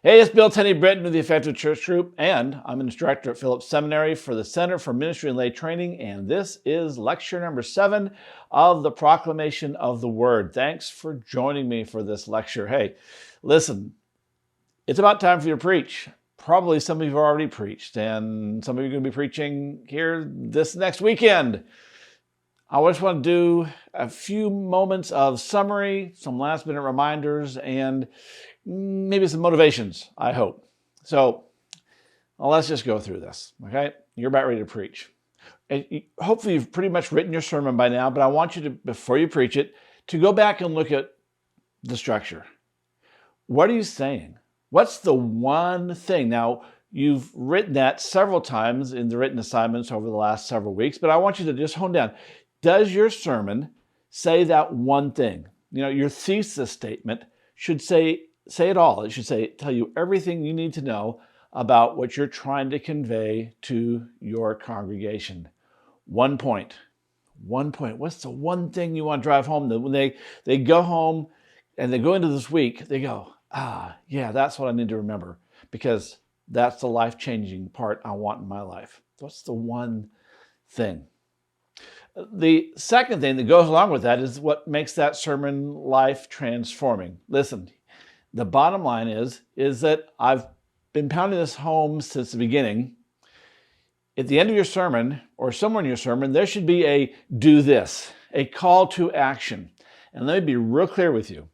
Hey, it's Bill Tenney Britton of the Effective Church Group, and I'm an instructor at Phillips Seminary for the Center for Ministry and Lay Training, and this is lecture number 7 of the Proclamation of the Word. Thanks for joining me for this lecture. Hey, listen, it's about time for you to preach. Probably some of you have already preached, and some of you are going to be preaching here this next weekend. I just want to do a few moments of summary, some last-minute reminders, and maybe some motivations, I hope. So let's just go through this, okay? You're about ready to preach. Hopefully you've pretty much written your sermon by now, but I want you to, before you preach it, to go back and look at the structure. What are you saying? What's the one thing? Now, you've written that several times in the written assignments over the last several weeks, but I want you to just hone down. Does your sermon say that one thing? You know, your thesis statement should say it all. It should tell you everything you need to know about what you're trying to convey to your congregation. 1 point. 1 point. What's the one thing you want to drive home? That when they go home and they go into this week, they go, yeah, that's what I need to remember, because that's the life-changing part I want in my life. What's the one thing? The second thing that goes along with that is what makes that sermon life-transforming. Listen, the bottom line is that I've been pounding this home since the beginning. At the end of your sermon, or somewhere in your sermon, there should be a do this, a call to action. And let me be real clear with you.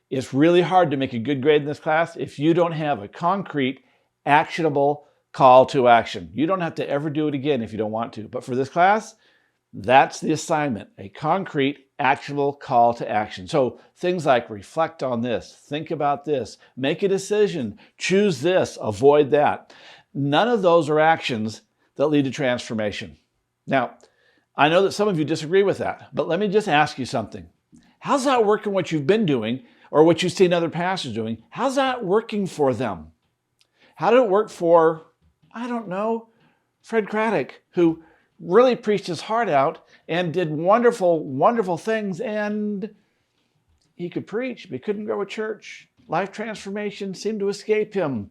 It's really hard to make a good grade in this class if you don't have a concrete, actionable call to action. You don't have to ever do it again if you don't want to. But for this class, that's the assignment, a concrete, actionable call to action. So things like reflect on this, think about this, make a decision, choose this, avoid that. None of those are actions that lead to transformation. Now, I know that some of you disagree with that, but let me just ask you something. How's that working what you've been doing or what you've seen other pastors doing? How's that working for them? How did it work for, I don't know, Fred Craddock, who really preached his heart out and did wonderful, wonderful things, and he could preach, but he couldn't grow a church. Life transformation seemed to escape him.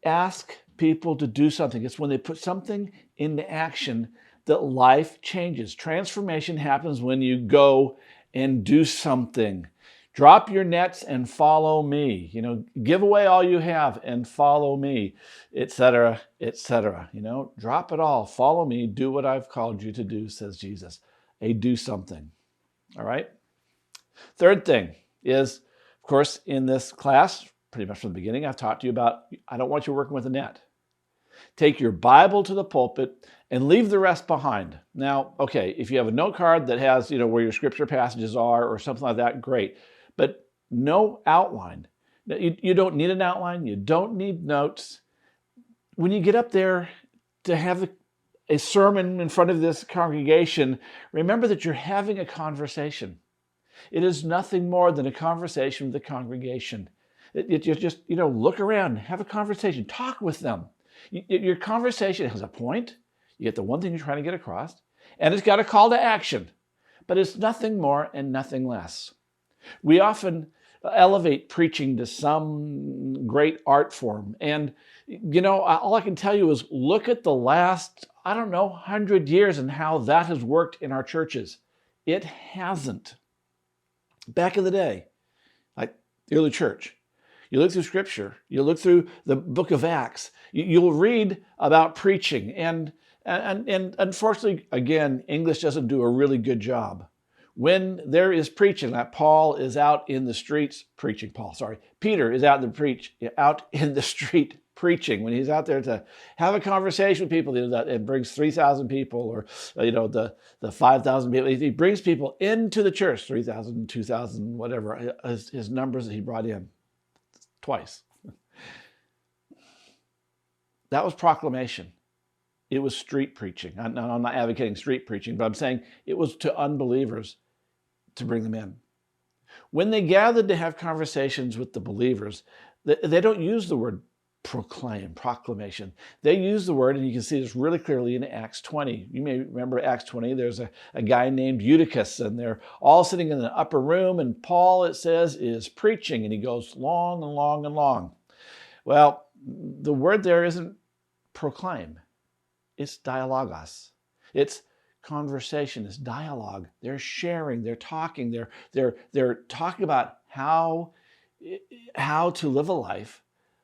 Ask people to do something. It's when they put something into action that life changes. Transformation happens when you go and do something. Drop your nets and follow me. You know, give away all you have and follow me, etc., etc. You know, drop it all. Follow me. Do what I've called you to do, says Jesus. Do something. All right? Third thing is, of course, in this class, pretty much from the beginning, I've talked to you about, I don't want you working with a net. Take your Bible to the pulpit and leave the rest behind. Now, okay, if you have a note card that has, where your scripture passages are or something like that, great. But no outline. You don't need an outline. You don't need notes. When you get up there to have a sermon in front of this congregation, remember that you're having a conversation. It is nothing more than a conversation with the congregation. You just, look around, have a conversation, talk with them. Your conversation has a point. You get the one thing you're trying to get across, and it's got a call to action. But it's nothing more and nothing less. We often elevate preaching to some great art form. And, all I can tell you is look at the last, 100 years and how that has worked in our churches. It hasn't. Back in the day, like the early church, you look through Scripture, you look through the book of Acts, you'll read about preaching. And unfortunately, again, English doesn't do a really good job. When there is preaching, like Paul is out in the streets preaching. Peter is out in the street preaching. When he's out there to have a conversation with people, that it brings 3,000 people, or the 5,000 people. He brings people into the church, 3,000, 2,000, whatever his numbers that he brought in twice. That was proclamation. It was street preaching. I'm not advocating street preaching, but I'm saying it was to unbelievers to bring them in. When they gathered to have conversations with the believers, they don't use the word proclamation. They use the word, and you can see this really clearly in Acts 20. You may remember Acts 20, there's a guy named Eutychus, and they're all sitting in the upper room, and Paul, it says, is preaching, and he goes long and long and long. Well, the word there isn't proclaim, it's dialogos. It's conversation, it's dialogue. They're sharing, they're talking, they're talking about how to live a life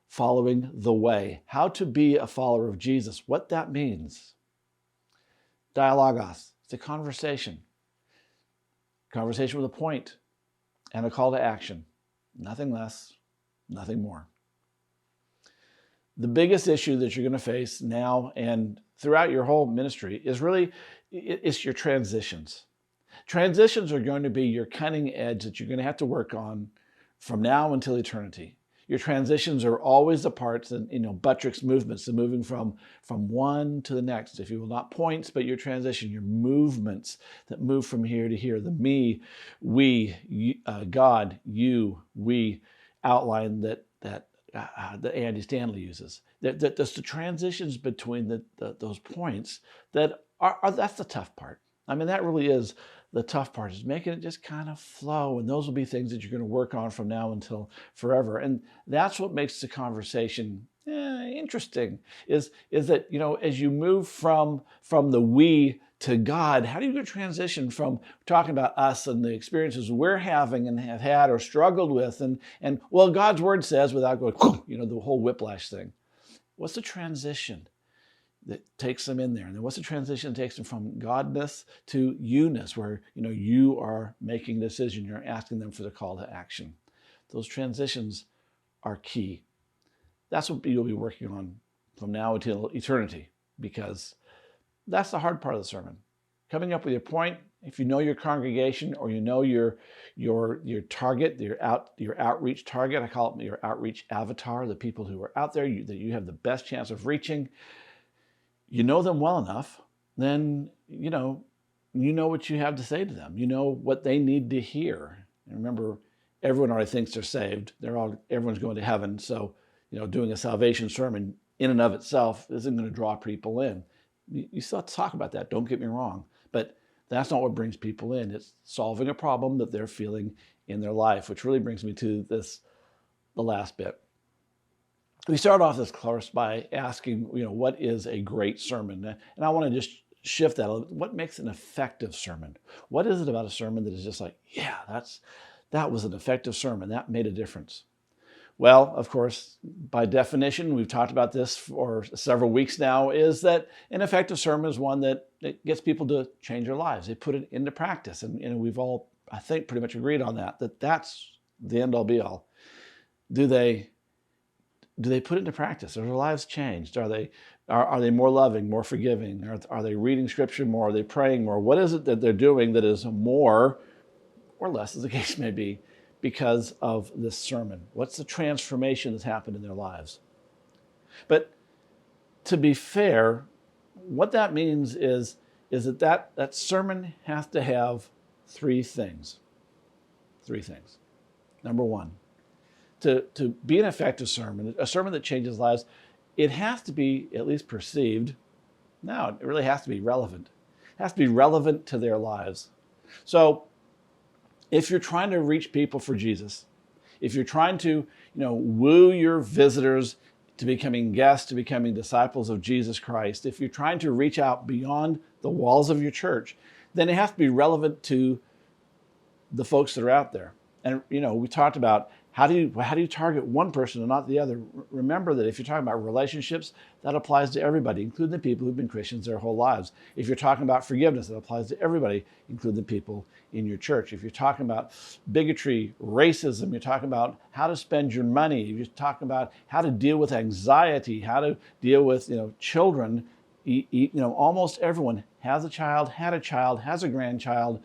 following the way, how to be a follower of Jesus, what that means. Dialogos, it's a conversation with a point and a call to action. Nothing less, nothing more. The biggest issue that you're going to face now and throughout your whole ministry is really, it's your transitions. Transitions are going to be your cutting edge that you're going to have to work on from now until eternity. Your transitions are always the parts that, buttress movements, the moving from one to the next, if you will, not points, but your transition, your movements that move from here to here, the me, we, God, you, we outline that Andy Stanley uses. That's the transitions between those points that that's the tough part. I mean, that really is the tough part, is making it just kind of flow. And those will be things that you're going to work on from now until forever. And that's what makes the conversation interesting, is that, as you move from the we to God, how do you transition from talking about us and the experiences we're having and have had or struggled with, and well, God's word says, without going, the whole whiplash thing. What's the transition that takes them in there? And then what's the transition that takes them from godness to you-ness, where you are making a decision, you're asking them for the call to action. Those transitions are key. That's what you'll be working on from now until eternity, because that's the hard part of the sermon. Coming up with your point. If you know your congregation, or you know your target, your outreach target, I call it your outreach avatar, the people who are out there that you have the best chance of reaching. You know them well enough, then you know what you have to say to them. You know what they need to hear. And remember, everyone already thinks they're saved. Everyone's going to heaven. So doing a salvation sermon in and of itself isn't going to draw people in. You still have to talk about that, don't get me wrong. But that's not what brings people in. It's solving a problem that they're feeling in their life, which really brings me to the last bit. We start off this course by asking, what is a great sermon? And I want to just shift that a little bit. What makes an effective sermon? What is it about a sermon that is just like, yeah, that was an effective sermon. That made a difference. Well, of course, by definition, we've talked about this for several weeks now, is that an effective sermon is one that gets people to change their lives. They put it into practice. And we've all, I think, pretty much agreed on that's the end all be all. Do they put it into practice? Are their lives changed? Are they more loving, more forgiving? Are they reading scripture more? Are they praying more? What is it that they're doing that is more or less, as the case may be, because of this sermon? What's the transformation that's happened in their lives? But to be fair, what that means is that sermon has to have three things. Number one, to be an effective sermon, a sermon that changes lives, it has to be at least perceived. No, it really has to be relevant. It has to be relevant to their lives. So if you're trying to reach people for Jesus, if you're trying to, woo your visitors to becoming guests, to becoming disciples of Jesus Christ, if you're trying to reach out beyond the walls of your church, then it has to be relevant to the folks that are out there. And, we talked about how do you target one person and not the other? Remember that if you're talking about relationships, that applies to everybody, including the people who've been Christians their whole lives. If you're talking about forgiveness, that applies to everybody, including the people in your church. If you're talking about bigotry, racism, you're talking about how to spend your money, you're talking about how to deal with anxiety, how to deal with, children, almost everyone has a child, had a child, has a grandchild,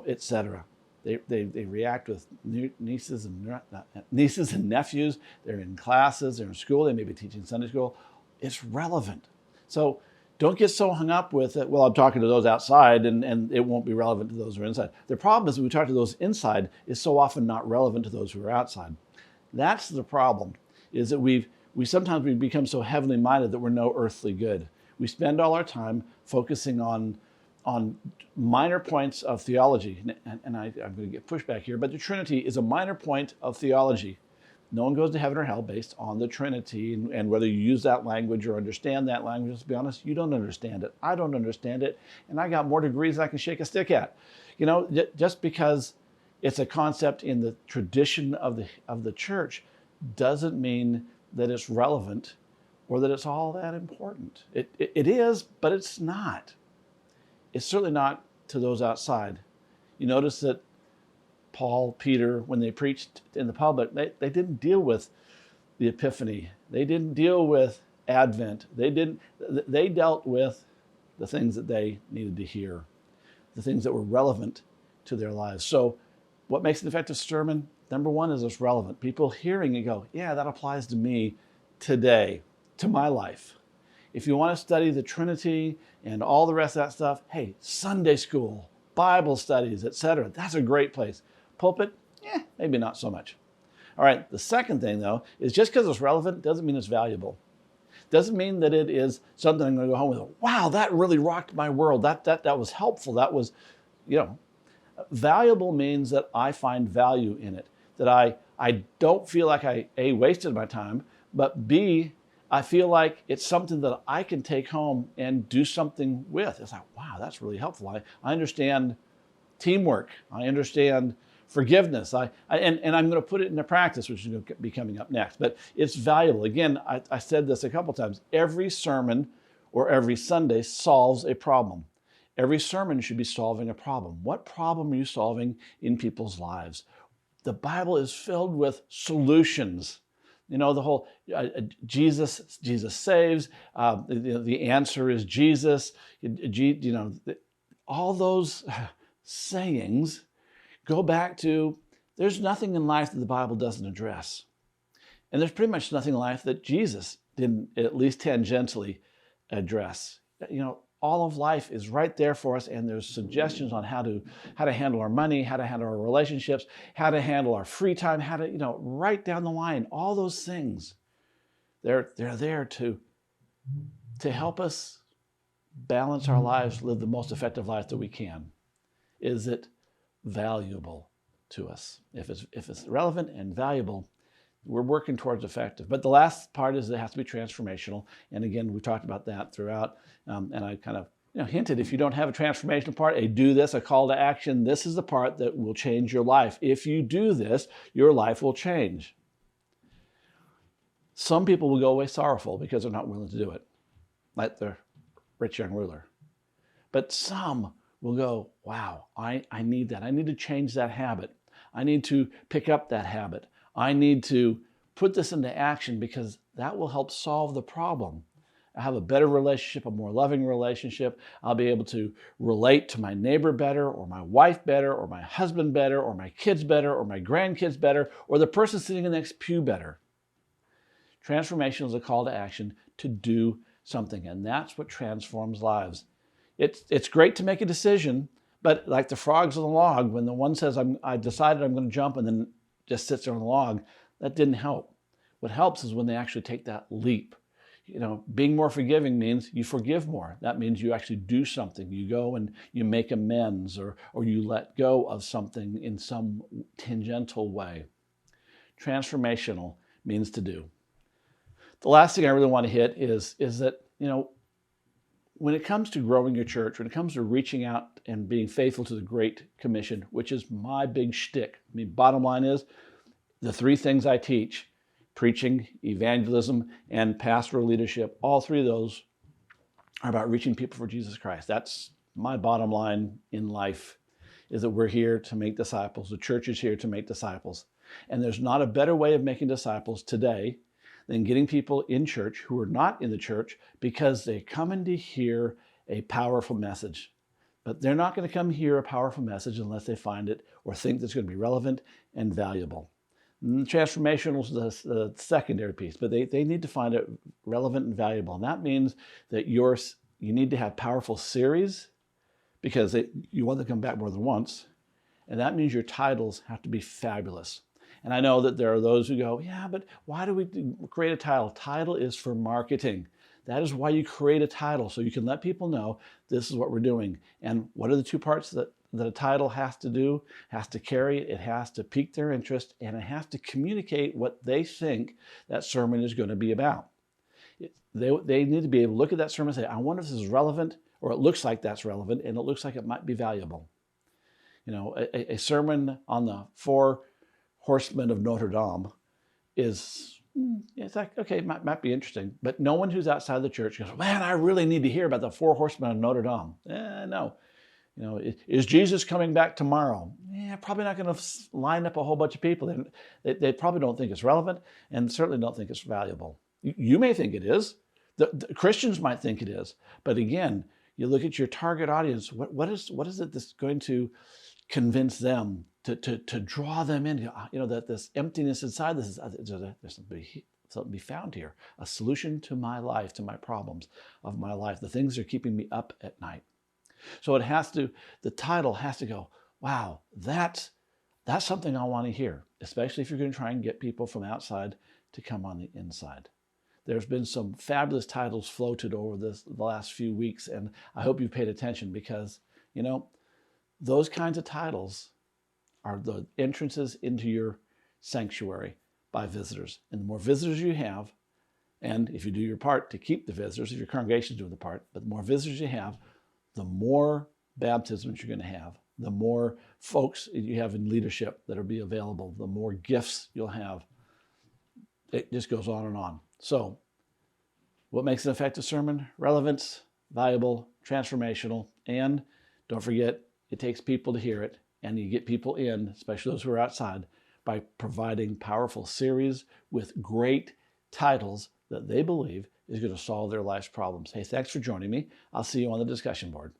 etc. They react with nieces and nephews. They're in classes, they're in school, they may be teaching Sunday school. It's relevant. So don't get so hung up with it. Well, I'm talking to those outside and it won't be relevant to those who are inside. The problem is when we talk to those inside, is so often not relevant to those who are outside. That's the problem, is that we've sometimes we become so heavenly minded that we're no earthly good. We spend all our time focusing on minor points of theology. And I'm going to get pushback here, but the Trinity is a minor point of theology. No one goes to heaven or hell based on the Trinity, and whether you use that language or understand that language. Let's be honest, you don't understand it. I don't understand it, and I got more degrees than I can shake a stick at. Just because it's a concept in the tradition of the church doesn't mean that it's relevant or that it's all that important. It is, but it's not. It's certainly not to those outside. You notice that Paul, Peter, when they preached in the public, they didn't deal with the Epiphany. They didn't deal with Advent. They dealt with the things that they needed to hear, the things that were relevant to their lives. So what makes an effective sermon? Number one is it's relevant. People hearing it go, yeah, that applies to me today, to my life. If you want to study the Trinity and all the rest of that stuff, hey, Sunday school, Bible studies, etc. That's a great place. Pulpit, maybe not so much. All right, the second thing, though, is just because it's relevant doesn't mean it's valuable. Doesn't mean that it is something I'm going to go home with. Wow, that really rocked my world. That was helpful. That was, valuable means that I find value in it. That I don't feel like I, A, wasted my time, but B, I feel like it's something that I can take home and do something with. It's like, wow, that's really helpful. I understand teamwork. I understand forgiveness. And I'm going to put it into practice, which is going to be coming up next. But it's valuable. Again, I said this a couple times. Every sermon or every Sunday solves a problem. Every sermon should be solving a problem. What problem are you solving in people's lives? The Bible is filled with solutions. The whole Jesus saves. The answer is Jesus. All those sayings go back to there's nothing in life that the Bible doesn't address. And there's pretty much nothing in life that Jesus didn't at least tangentially address. All of life is right there for us, and there's suggestions on how to handle our money, how to handle our relationships, how to handle our free time, how to, right down the line, all those things. They're there to help us balance our lives, live the most effective life that we can. Is it valuable to us? If it's relevant and valuable, we're working towards effective. But the last part is it has to be transformational. And again, we talked about that throughout. And I kind of hinted, if you don't have a transformational part, a do this, a call to action, this is the part that will change your life. If you do this, your life will change. Some people will go away sorrowful because they're not willing to do it, like the rich young ruler. But some will go, wow, I need that. I need to change that habit. I need to pick up that habit. I need to put this into action because that will help solve the problem. I have a better relationship, a more loving relationship. I'll be able to relate to my neighbor better, or my wife better, or my husband better, or my kids better, or my grandkids better, or the person sitting in the next pew better. Transformation is a call to action to do something, and that's what transforms lives. It's great to make a decision, but like the frogs on the log, when the one says, I decided I'm going to jump, and then just sits there on the log, that didn't help. What helps is when they actually take that leap. Being more forgiving means you forgive more. That means you actually do something. You go and you make amends, or you let go of something in some tangential way. Transformational means to do. The last thing I really want to hit is that, when it comes to growing your church, when it comes to reaching out and being faithful to the Great Commission, which is my big shtick. Bottom line is the three things I teach: preaching, evangelism, and pastoral leadership. All three of those are about reaching people for Jesus Christ. That's my bottom line in life, is that we're here to make disciples. The church is here to make disciples. And there's not a better way of making disciples today than getting people in church who are not in the church because they come in to hear a powerful message. But they're not going to come hear a powerful message unless they find it or think that's going to be relevant and valuable. And transformational is the secondary piece, but they need to find it relevant and valuable. And that means that you need to have powerful series because you want them to come back more than once. And that means your titles have to be fabulous. And I know that there are those who go, yeah, but why do we create a title? Title is for marketing. That is why you create a title, so you can let people know this is what we're doing. And what are the two parts that a title has to do? Has to carry, it has to pique their interest, and it has to communicate what they think that sermon is going to be about. They need to be able to look at that sermon and say, I wonder if this is relevant, or it looks like that's relevant, and it looks like it might be valuable. You know, a sermon on the 4 horsemen of Notre Dame is, it's like, okay, it might be interesting, but no one who's outside the church goes, man, I really need to hear about the 4 horsemen of Notre Dame. No. You know, is Jesus coming back tomorrow? Yeah, probably not going to line up a whole bunch of people. They probably don't think it's relevant, and certainly don't think it's valuable. You may think it is. The Christians might think it is. But again, you look at your target audience. What is it that's going to convince them to draw them in? You know, that this emptiness inside this there's something to be found here. A solution to my life, to my problems of my life, the things that are keeping me up at night. So the title has to go, wow, that's something I want to hear, especially if you're going to try and get people from outside to come on the inside. There's been some fabulous titles floated over the last few weeks, and I hope you've paid attention because, you know, those kinds of titles are the entrances into your sanctuary by visitors. And the more visitors you have, and if you do your part to keep the visitors, if your congregation's doing the part, but the more visitors you have, the more baptisms you're going to have, the more folks you have in leadership that will be available, the more gifts you'll have. It just goes on and on. So what makes an effective sermon? Relevance, valuable, transformational, and don't forget, it takes people to hear it, and you get people in, especially those who are outside, by providing powerful series with great titles that they believe is going to solve their life's problems. Hey, thanks for joining me. I'll see you on the discussion board.